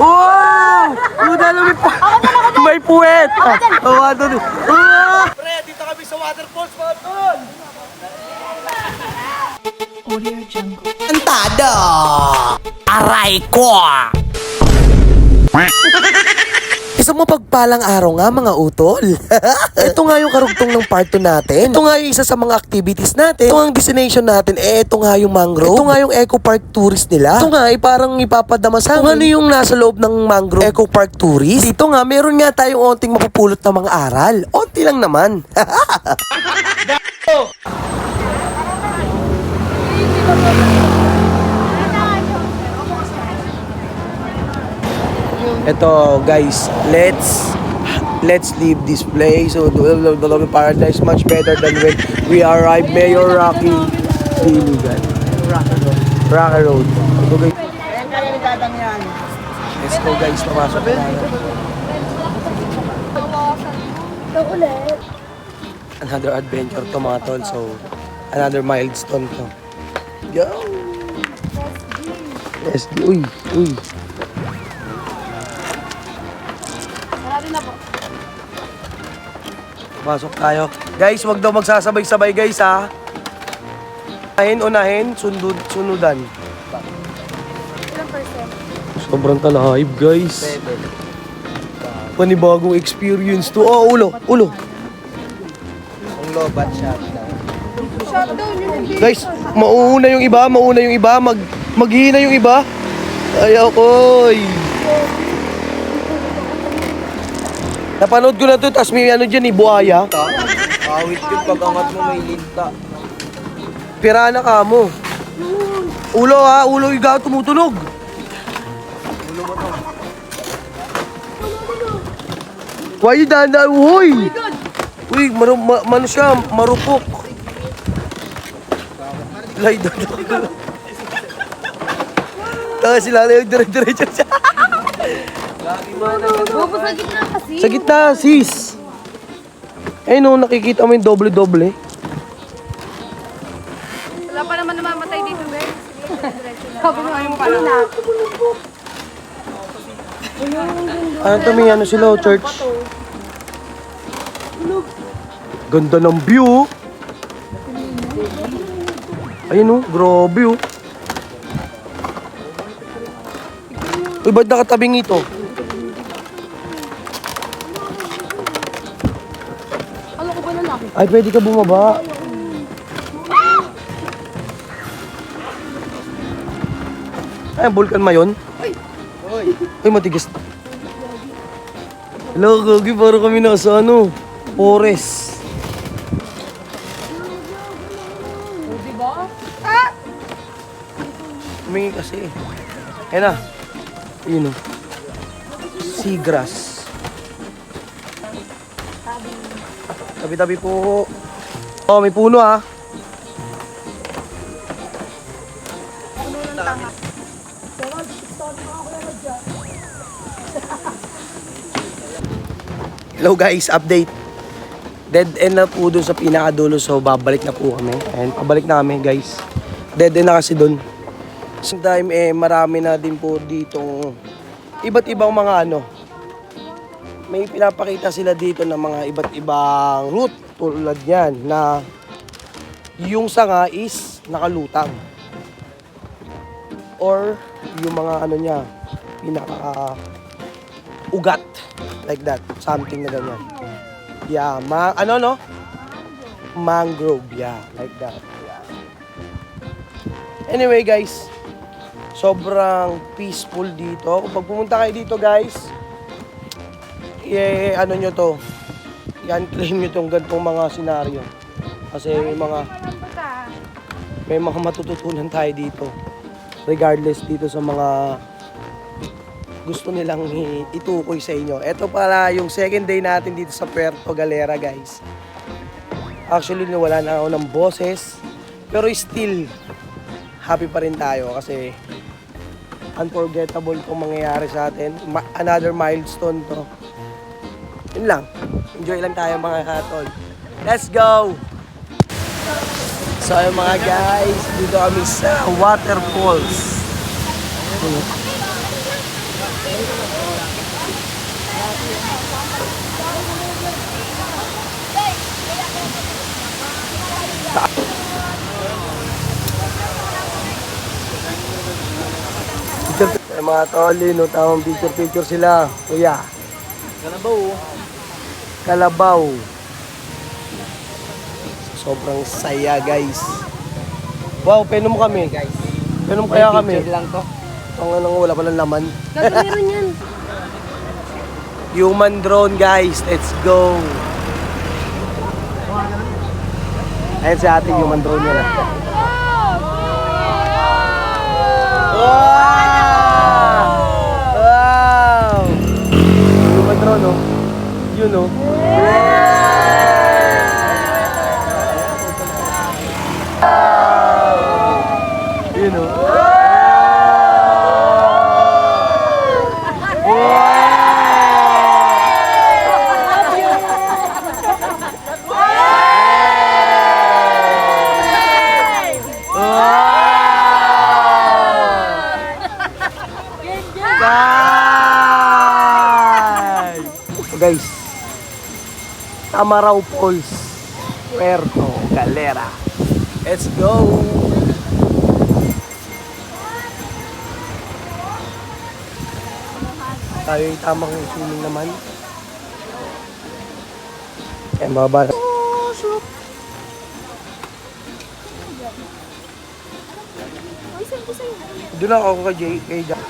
Wow! Puta namin pa. May puwet. Pre, dito kami sa waterfalls, mga tol. Audio Jungle. Antada! Aray ko! Isang mapagpalang araw nga mga utol. Ito nga yung karugtong ng part 2 natin. Ito nga yung isa sa mga activities natin. Ito nga ang destination natin. Ito nga yung mangrove. Ito nga yung eco park tourist nila. Ito nga parang ipapadama sa amin. Kung ano yung nasa loob ng mangrove eco park tourist. Dito nga meron nga tayong onting mapupulot na mga aral. Onti lang naman. Ito guys, let's leave this place. So the paradise much better than when we arrived. Mayor Rocky Diligan. Rocky Road. Ito guys. Let's go guys, papasok na tayo. Another adventure to mga tol. So another milestone to. Go! SD. Uy. Pasok tayo. Guys, wag daw magsasabay-sabay guys ha. Unahin, sunudan. Ilang percent? Sobrang talahib guys. Panibagong experience to. Oh, ulo. Ang lobat shot daw. Shutdown yun. Guys, mauna yung iba, maghihina yung iba. Ayaw ko. Napanood ko na to, tas may ano dyan buhaya. Awit yun pag angat mo may linta. Pirana ka mo. Ulo ikaw tumutunog. Ulo mo to. Why you danda? Uy! Uy, siya, marupok. Lay doon. Taka sila na yung dire-diretso siya. Bobo sa gitna kasi. Sa gitna, sis. Eh no, nakikita mo yung doble-doble. Wala pa naman namamatay dito, guys. Sabi mo yung pala na. Ano to, may ano sila, church? Ganda ng view. Ayun oh, grabe oh. Uy, ba't nakatabing ito? Ano ko ba na lang? Ay, pwede ka bumaba. Ay, vulkan ma yun? Ay, matigas. Hello, Gogi, parang kami nasa forest. Diba? Humingi kasi. Ayan na. Yun o. Seagrass. Tabi-tabi po. Oh, may puno ha. Hello guys, update. Dead end na po doon sa pinakadulo, so babalik na po kami. And pabalik na kami guys. Dead end na kasi doon. Sometimes marami na din po dito iba't ibang mga may pinapakita sila dito ng mga iba't ibang route tulad yan na yung sanga is nakalutang or yung mga niya pinaka ugat like that, something na ganyan. Yeah, mangrove, yeah, like that. Yeah. Anyway guys, sobrang peaceful dito. Kung pumunta kayo dito guys, nyo to, yan claim nyo tong ganitong mga senaryo. Kasi may mga matututunan tayo dito. Regardless dito sa mga gusto nilang itukoy sa inyo. Ito pala yung second day natin dito sa Puerto Galera guys. Actually wala na ako ng boses, pero still happy pa rin tayo kasi unforgettable itong mangyayari sa atin. Another milestone to. Yun lang. Enjoy lang tayo mga hatol. Let's go! So ayun mga guys, dito kami sa waterfalls. Ay, mga toli, no, tamang picture sila. Kuya. Kalabaw. Kalabaw. Sobrang saya, guys. Wow, penom kami. Guys. Penom kaya kami. Picture lang to. Ang anong wala palang laman. Meron yan. Human drone, guys. Let's go. Ayan si ating human drone nila. Wow! Wow! Human drone, no? Yun, no? Yun, no? Guys, Tamaraw Falls, Puerto Galera. Let's go! Tayo yung tamang swimming naman. Ayan, bababa. Doon ako kay Jack.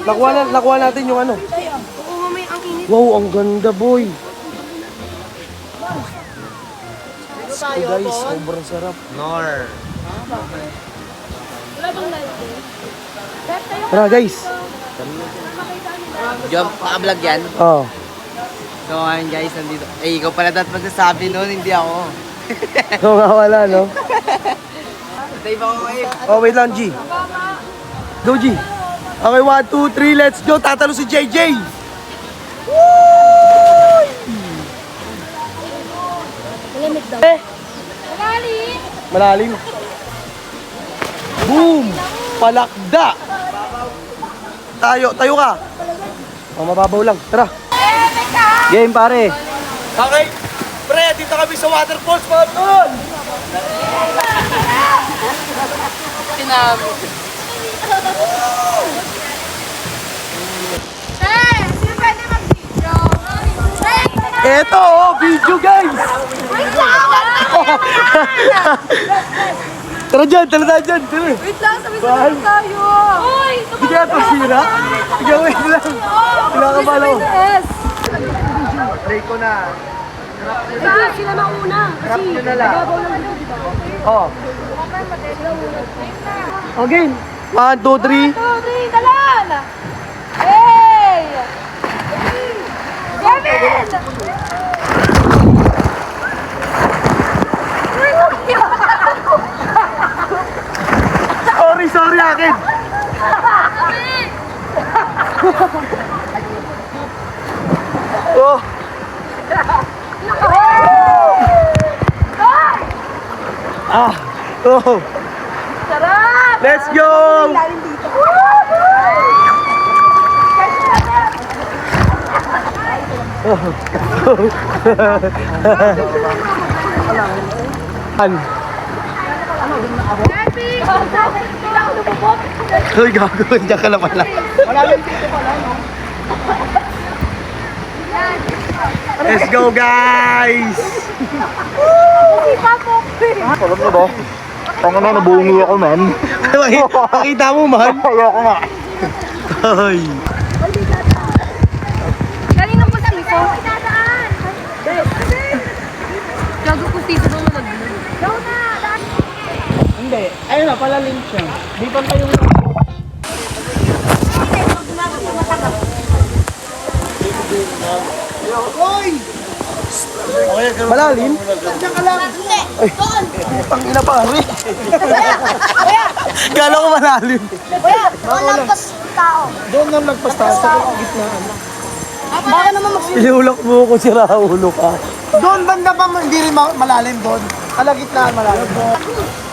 Nakuha natin yung ano. Oo, mamay ang init. Wow, ang ganda, boy. So guys, sobrang sarap. Nor. Wala bang live? Tara guys. Jump, naka-vlog yan. Oh. So ngayon guys, nandito. Eh, ikaw pala dapat magsasabi noon, hindi ako. So nga wala, no? Tayo ba ako kayo? Oh, wait lang, G. Go, G. Okay, 1, 2, 3, let's go. Tatalo si JJ. Malamig daw. Malalim! Malalim. Boom! Palakda. Tayo ka. Oh, mababaw lang. Tara. Game, pare. Okay. Pre, dito kami sa waterfalls, mga tol. Hey! Sino pwede mag-video? Hey! Eto, oh, video, guys. Tara dyan, tara dyan. Tara. Wait lang, sabay-sabay tayo! Uy! Hindi kaya ito sira. Ikaw, wait lang. Kinakabala ko. Play ko na. Sila mauna. Rap nyo na lang. Oh. Okay. 1, 2, 3. 2, 3, dalan! Hey! Kevin! Sorry akin. Oh. Ah. Oh. Sarap! Let's go. An. Happy! Hindi ako lumubog. Hoy, gago. Diyan ka na pala. Let's go, guys. Hindi pa po. Alam mo ba? Ang ano, nabungi ako, man. Pakita mo, man. Ayoko nga. Hoy. Kanina po sa ito. Gago ko dito ba malaglag? Go na! Hindi. Ayun na, palalim siya. Di pa kayo malalim? Diyan ka lang. Ay, putang ina pa. Gala ko malalim. Kuya, walang pas tao. Doon nang nagpasta sa gitna. Baka naman mag- Ilulok mo ko si Raulo ka. Doon banda pa hindi rin malalim doon. Kalagitnaan malalim.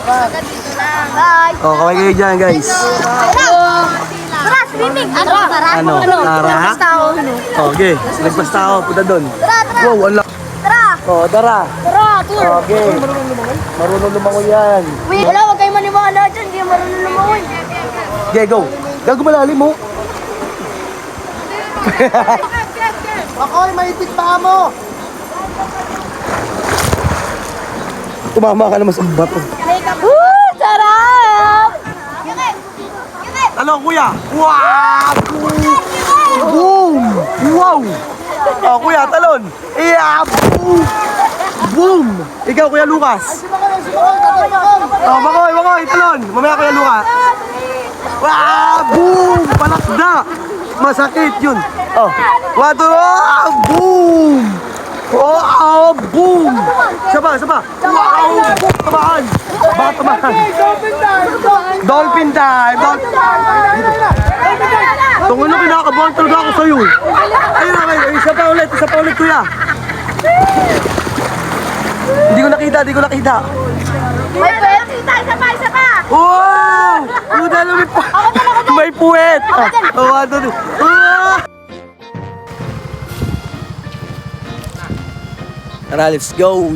dito lang. Bye! Oh, kaway kayo dyan, guys. Tara! Swimming. Tara. Ano? Tara? Basta ako. Okay, nagpasta ako. Punta doon. Tara, tara. Wow, ala. Tara. Oh, tara. Tara, tour. Okay. Marunong lumangoy yan. Wait, wala, huwag kayo maniwala dyan. Hindi marunong lumangoy. Okay, go. Gago malalim mo. Makoy, maitik pa mo. Tumama ka naman sa bato. Sarap! Ano, kuya? Wow! Boom! Wow! Oh, kuya, talon. Yeah! Boom! Boom! Ikaw, kuya Lucas. Oh, makoy, talon. Mamaya, kuya Lucas. Wow! Boom! Palakda! Masakit yun. Oh, wato! Oh, boom! Oh, boom! Saba. Wow! Boom! Tamaan! Baka tamaan. Dolphin time! Tungo na kinakabahan talaga ako sa'yo. Ayun, isa pa ulit, kuya. Hindi ko nakita. May pwede. Isa pa. Wow! May puwet! Tara, let's go!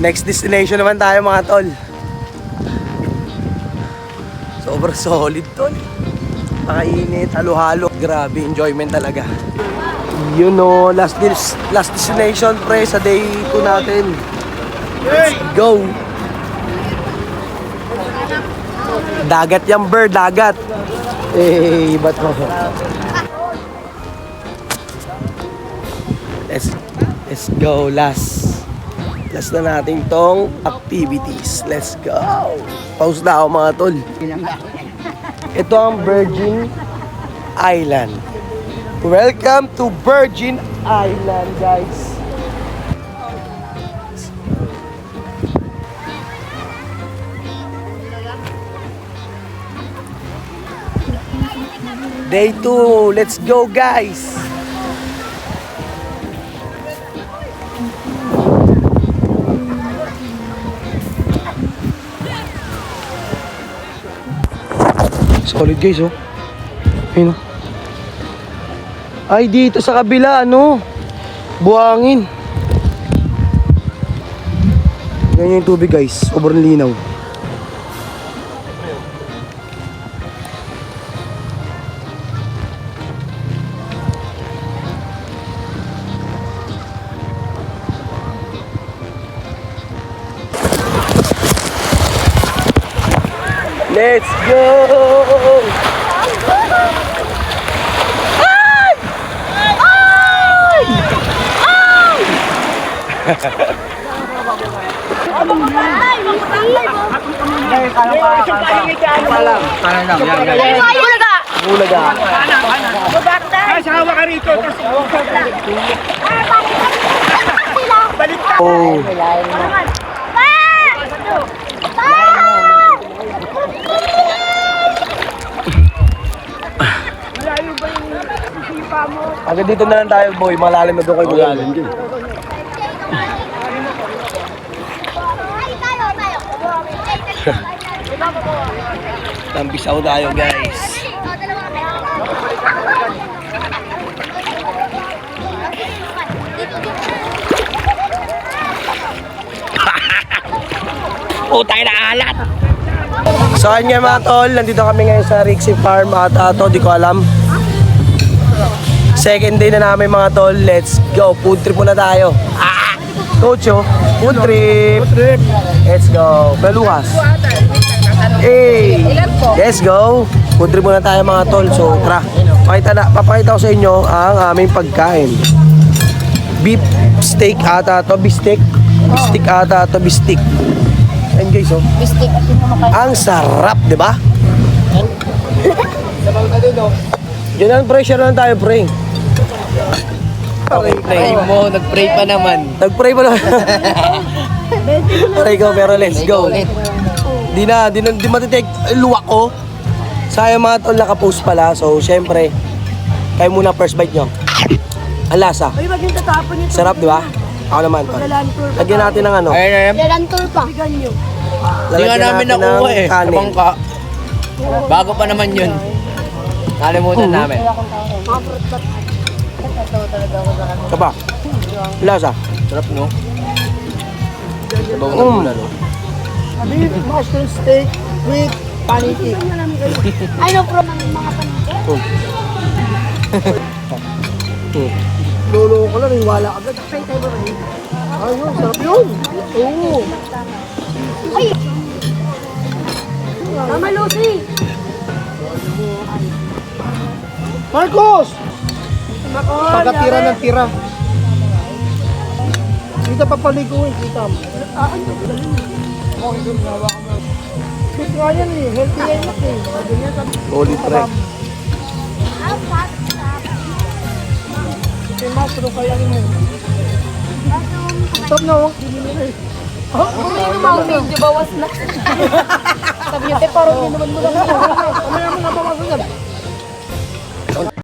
Next destination naman tayo mga tol. Sobrang solid tol. Pakainit, halo-halo. Grabe, enjoyment talaga. You know, last destination pre sa day 2 natin. Let's go! Dagat yan, bird, dagat. Eh, ba't mo? Let's go, last na natin tong activities. Let's go! Pause na ako mga tol. Ito ang Virgin Island. Welcome to Virgin Island, guys. Day 2, let's go guys! Solid guys, oh. Ayun, oh. Ay, dito sa kabila, ano? Buhangin. Ganyan yung tubig guys, sobrang linaw. Let's go! Bulaga. Oh. Agad dito na lang tayo, boy. Malalim na doon kayo. Malalim din. Tampisaw tayo, guys. Putay na alat! So ayun nga mga tol, nandito kami ngayon sa Rixie Farm at di ko alam. Second day na namin mga tol, let's go. Food trip muna tayo. Tocho, food trip. Let's go. Pelukas. Hey, let's go. Food trip muna tayo mga tol. So tara, papakita ko sa inyo ang aming pagkain. Beef steak ata to, beefsteak. Beefsteak ata to, beefsteak. Ayan guys, oh. Bistik. Ang sarap, di ba? Yan ang pressure lang tayo, pre. Pray mo, nag-pray pa naman. Nag-pray pa naman. Pray ko, pero let's go. Di matitake luwak ko. Sayang mga tol, nakapost pala. So, syempre, kayo muna first bite nyo. Ang lasa. Sarap, di ba? Ako naman, tol. Lagyan natin ng ano. Ayun. Dalan tour pa. Hindi nga namin nakuha eh. Sa kanin. bangka. Bago pa naman yun. Kalimutan namin. Ito pa. Lasa. Sarap, no? Sabaw ng gula, no? Beef mushroom steak with paniki. Ay, no problem. Mga panike. Lolo ko lang, wala agad. Ayun, sarap yun. Oo. Mama Lucy! Marcos! Pagkatira ng tira. Dito papaliguin, kita mo. Okay, doon nawa ka mo. Fit nga yan eh, healthy yan eh. Ganyan sabi. Solid pre. May mushroom kaya mo. Stop na oh. Kung may mga medyo bawas na. Sabi niyo, te, parang yun naman mo lang. Kamaya mo na bawasan yan.